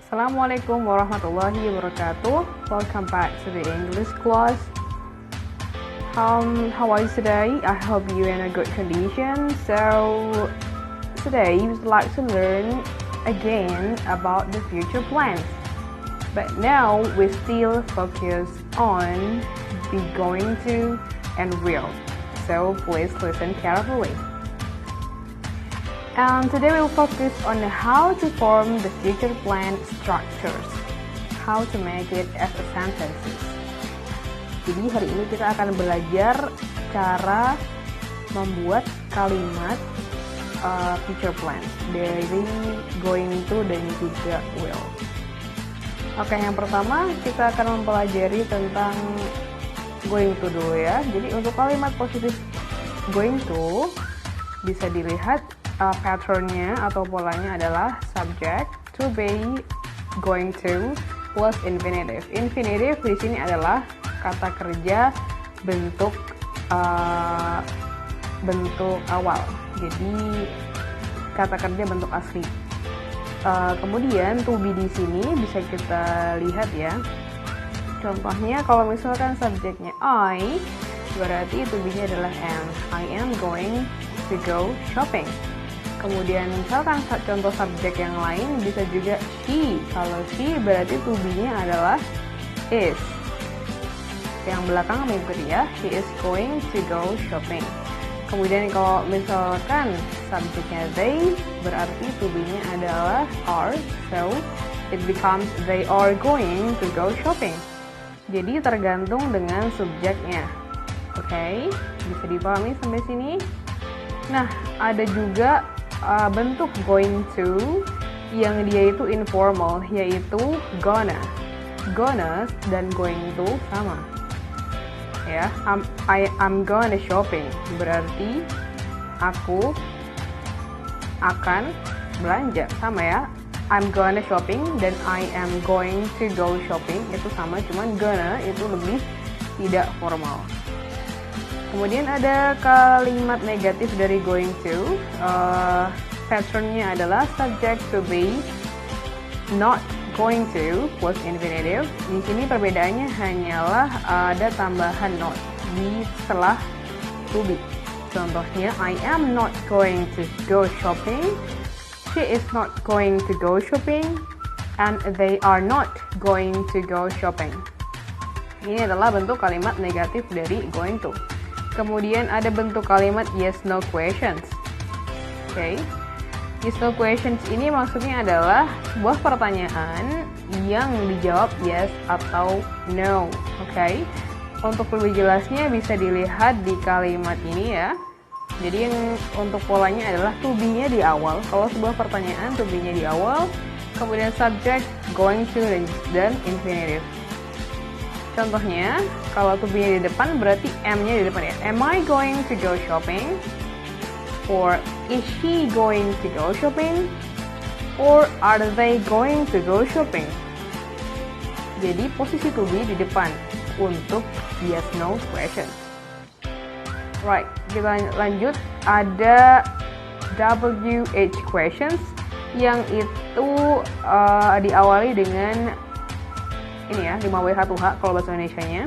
Assalamualaikum warahmatullahi wabarakatuh. Welcome back to the English class. How are you today? I hope you're in a good condition. So today we would like to learn again about the future plans. But now we still focus on be going to and will. So please listen carefully. And today we will focus on how to form the future plan structures, how to make it as a sentences. Jadi hari ini kita akan belajar cara membuat kalimat future plan dari going to dan juga will. Oke, yang pertama kita akan mempelajari tentang going to dulu ya. Jadi untuk kalimat positif going to bisa dilihat patternnya atau polanya adalah subject, to be, going to, plus infinitive. Infinitive di sini adalah kata kerja bentuk awal. Jadi kata kerja bentuk asli. Kemudian to be di sini bisa kita lihat ya. Contohnya kalau misalkan subjeknya I, berarti to be-nya adalah am. I am going to go shopping. Kemudian misalkan contoh subjek yang lain bisa juga she. Kalau she berarti to be-nya adalah is. Yang belakang mengikuti ya, she is going to go shopping. Kemudian kalau misalkan subjeknya they, berarti to be-nya adalah are. So it becomes they are going to go shopping. Jadi tergantung dengan subjeknya. Oke, bisa dipahami sampai sini? Nah, ada juga bentuk going to yang dia itu informal, yaitu gonna dan going to sama ya. I'm gonna shopping berarti aku akan belanja, sama ya. I'm gonna shopping dan I am going to go shopping itu sama, cuman gonna itu lebih tidak formal. Kemudian ada kalimat negatif dari going to. Patternnya adalah subject to be, not going to plus infinitive. Di sini perbedaannya hanyalah ada tambahan not di setelah to be. Contohnya, I am not going to go shopping, she is not going to go shopping, and they are not going to go shopping. Ini adalah bentuk kalimat negatif dari going to. Kemudian ada bentuk kalimat yes no questions. Oke. Yes no questions ini maksudnya adalah sebuah pertanyaan yang dijawab yes atau no. Oke. Untuk lebih jelasnya bisa dilihat di kalimat ini ya. Jadi yang untuk polanya adalah to be-nya di awal. Kalau sebuah pertanyaan to be-nya di awal, kemudian subject, going to dan infinitive. Contohnya, kalau to be-nya di depan berarti am-nya di depan ya. Am I going to go shopping? Or is she going to go shopping? Or are they going to go shopping? Jadi posisi to be di depan untuk yes no question. Right, kita lanjut. Ada WH questions yang itu diawali dengan ini ya, 5W1H kalau bahasa Indonesianya.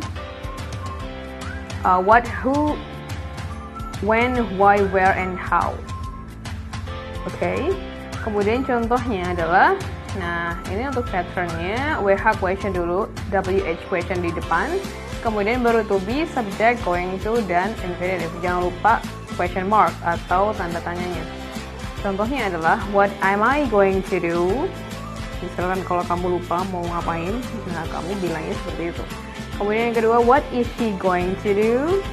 What, who, when, why, where, and how. Oke. Kemudian contohnya adalah, nah ini untuk patternnya, WH question dulu, WH question di depan, kemudian baru to be, subject, going to, dan infinitive. Jangan lupa question mark atau tanda tanyanya. Contohnya adalah, what am I going to do? Misalkan kalau kamu lupa mau ngapain, nah kamu bilangnya seperti itu. Kemudian yang kedua, what is she going to do?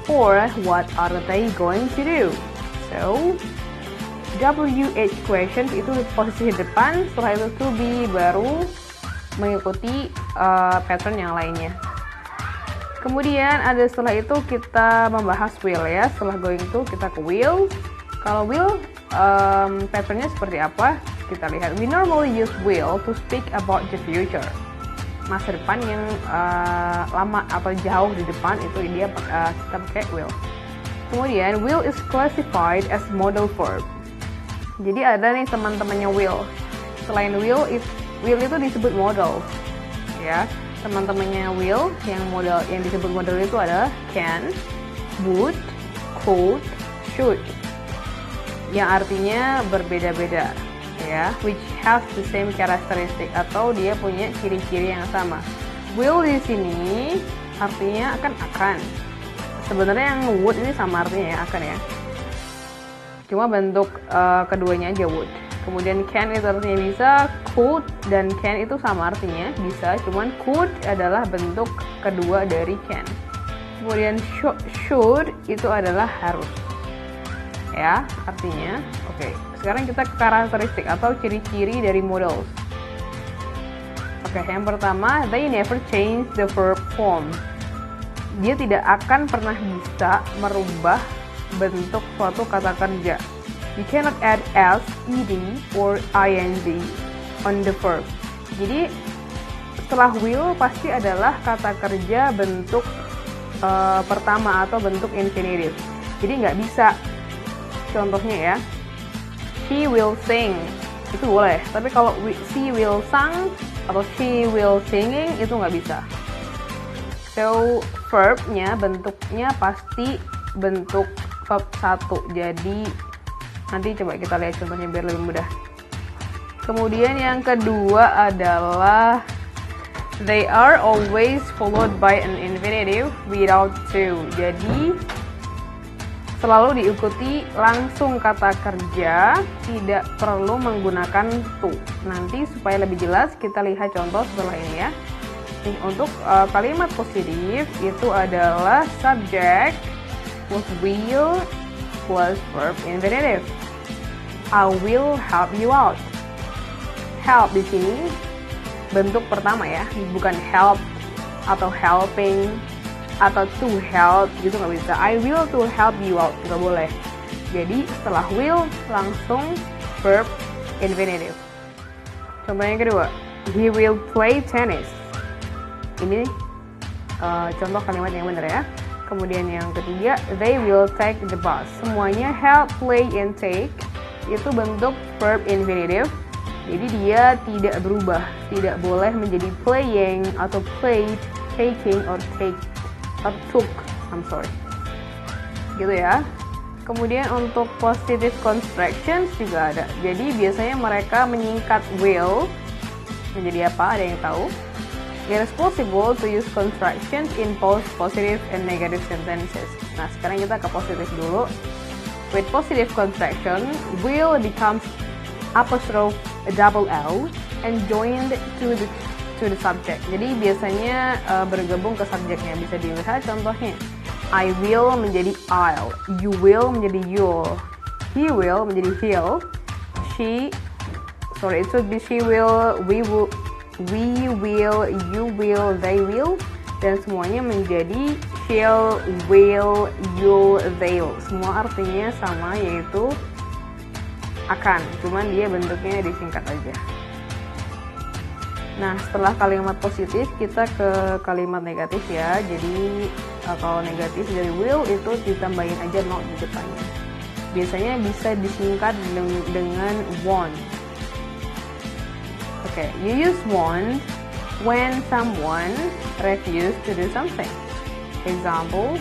Or what are they going to do? So, WH questions itu posisi depan, setelah itu to be baru mengikuti pattern yang lainnya. Kemudian ada setelah itu kita membahas will ya. Setelah going to kita ke will. Kalau will patternnya seperti apa? Kita lihat, we normally use will to speak about the future. Masa depan yang lama atau jauh di depan itu dia kita pakai will. Kemudian will is classified as modal verb. Jadi ada nih teman-temannya will. Selain will will itu disebut modal, ya. Teman-temannya will yang modal yang disebut modal itu adalah can, would, could, should, yang artinya berbeda-beda, ya, which has the same characteristic, atau dia punya ciri-ciri yang sama. Will di sini artinya akan. Sebenarnya yang would ini sama artinya ya, akan ya. Cuma bentuk keduanya aja would. Kemudian can itu artinya bisa, could dan can itu sama artinya bisa, cuman could adalah bentuk kedua dari can. Kemudian should itu adalah harus, ya, artinya. Oke, sekarang kita ke karakteristik atau ciri-ciri dari modals. Oke, yang pertama, they never change the verb form. Dia tidak akan pernah bisa merubah bentuk suatu kata kerja. You cannot add s, ed, or ing on the verb. Jadi setelah will pasti adalah kata kerja bentuk pertama atau bentuk infinitive. Jadi nggak bisa. Contohnya ya, she will sing, itu boleh. Tapi kalau she will sing atau she will singing itu nggak bisa. So verbnya bentuknya pasti bentuk verb 1. Jadi nanti coba kita lihat contohnya biar lebih mudah. Kemudian yang kedua adalah they are always followed by an infinitive without to. Jadi selalu diikuti langsung kata kerja, tidak perlu menggunakan to. Nanti supaya lebih jelas kita lihat contoh setelah ini ya. Nih, untuk kalimat positif itu adalah subject plus will plus verb infinitive. I will help you out. Help di sini bentuk pertama ya, bukan help atau helping atau to help gitu, nggak bisa. I will to help you out, nggak boleh. Jadi setelah will langsung verb infinitive. Contoh yang kedua, he will play tennis. Ini contoh kalimat yang benar ya. Kemudian yang ketiga, they will take the bus. Semuanya help, play, and take itu bentuk verb infinitive. Jadi dia tidak berubah, tidak boleh menjadi playing atau played, taking, or take, or took. I'm sorry. Gitu ya. Kemudian untuk positive constructions juga ada. Jadi biasanya mereka menyingkat will menjadi apa? Ada yang tahu? It is possible to use constructions in both positive and negative sentences. Nah, sekarang kita ke positif dulu. With positive construction, will becomes apostrophe double L and joined to the subject. Jadi biasanya bergabung ke subjeknya. Bisa dilihat contohnya. I will menjadi I'll, you will menjadi you'll, he will menjadi he'll, it should be she will, we will, you will, they will, dan semuanya menjadi she'll, will, you'll, they'll. Semua artinya sama, yaitu akan, cuman dia bentuknya disingkat aja. Nah, setelah kalimat positif kita ke kalimat negatif ya. Jadi kalau negatif dari will itu ditambahin aja not di depannya. Biasanya bisa disingkat dengan want. Oke, you use want when someone refuses to do something. Example,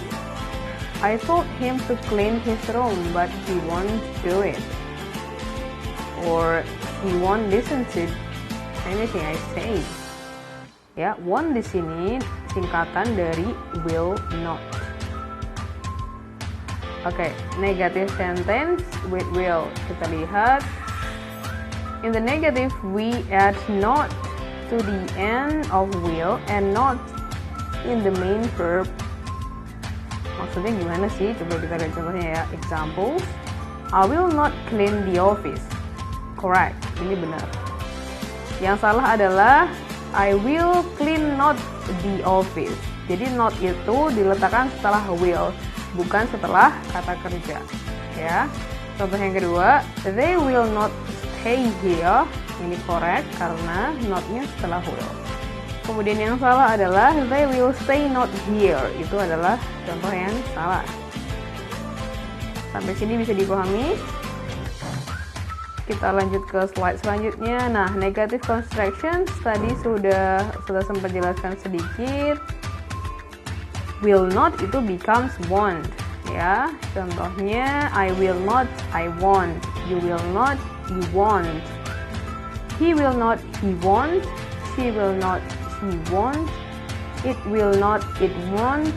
I told him to clean his room but he won't do it. Or he won't listen to anything I say. Ya, want di sini singkatan dari will not. Oke, negative sentence with will. Kita lihat. In the negative, we add not to the end of will and not in the main verb. Maksudnya gimana sih? Coba kita lihat contohnya ya. Examples, I will not clean the office. Correct, ini benar. Yang salah adalah I will clean not the office. Jadi not itu diletakkan setelah will, bukan setelah kata kerja. Ya. Contoh yang kedua, they will not stay here. Ini correct karena not-nya setelah will. Kemudian yang salah adalah they will stay not here. Itu adalah contoh yang salah. Sampai sini bisa dipahami? kita lanjut ke slide selanjutnya. Nah, negative constructions tadi sudah sempat jelaskan sedikit. Will not itu becomes won't, ya. Contohnya, I will not, I won't. You will not, you won't. He will not, he won't. She will not, she won't. It will not, it won't.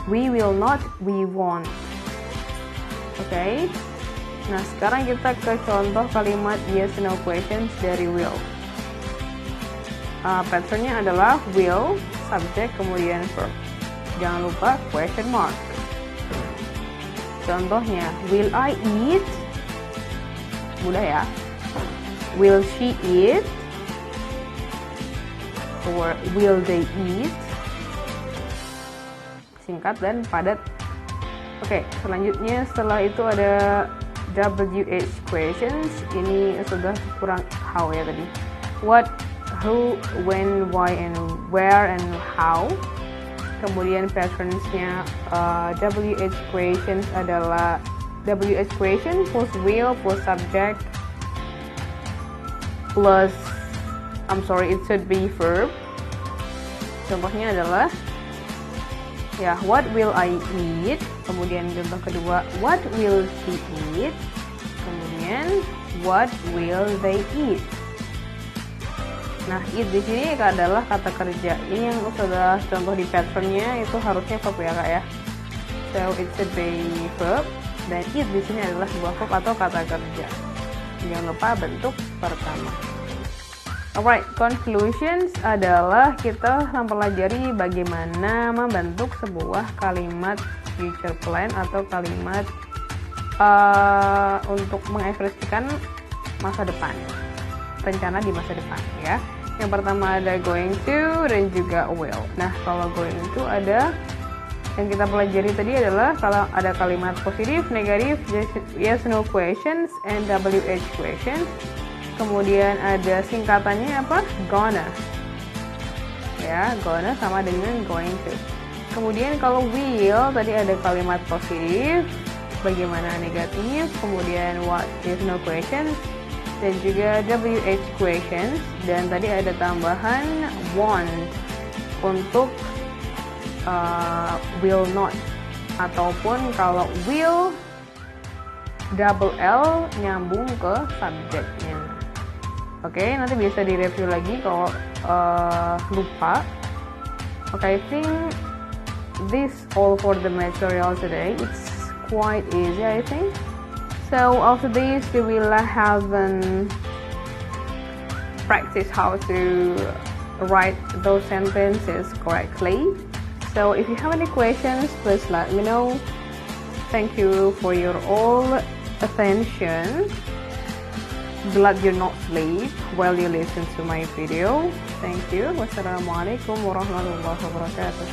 We will not, we won't. Oke. Nah, sekarang kita ke contoh kalimat yes no questions dari will. Patternnya adalah will, subject, kemudian verb. Jangan lupa question mark. Contohnya, will I eat? Mudah ya. Will she eat? Or will they eat? Singkat dan padat. Oke, selanjutnya setelah itu ada WH questions. Ini sudah kurang how ya tadi. What, who, when, why, and where, and how. Kemudian patterns-nya WH questions adalah WH question plus will plus subject plus it should be verb. Contohnya adalah ya, what will I eat? Kemudian contoh kedua, what will she eat? Kemudian, what will they eat? Nah, eat di sini adalah kata kerja. Ini yang sudah contoh di patternnya itu harusnya verb ya kak ya. So it should be verb. Dan eat di sini adalah sebuah verb atau kata kerja. Jangan lupa bentuk pertama. Alright, conclusions adalah kita mempelajari bagaimana membentuk sebuah kalimat future plan atau kalimat untuk mengekspresikan masa depan, rencana di masa depan ya. Yang pertama ada going to dan juga will. Nah, kalau going to ada yang kita pelajari tadi adalah kalau ada kalimat positif, negatif, yes no questions, and WH questions. Kemudian ada singkatannya apa? Gonna. Ya, gonna sama dengan going to. Kemudian kalau will tadi ada kalimat positif, bagaimana negatif, kemudian what if no questions, dan juga WH questions, dan tadi ada tambahan won't untuk will not, ataupun kalau will double L nyambung ke subjeknya. Oke, nanti bisa direview lagi kalau lupa. Okay, I think this all for the material today. It's quite easy, I think. So after this, we will have practice how to write those sentences correctly. So if you have any questions, please let me know. Thank you for your all attention. Glad you're not asleep while you listen to my video. Thank you. Wassalamualaikum warahmatullahi wabarakatuh.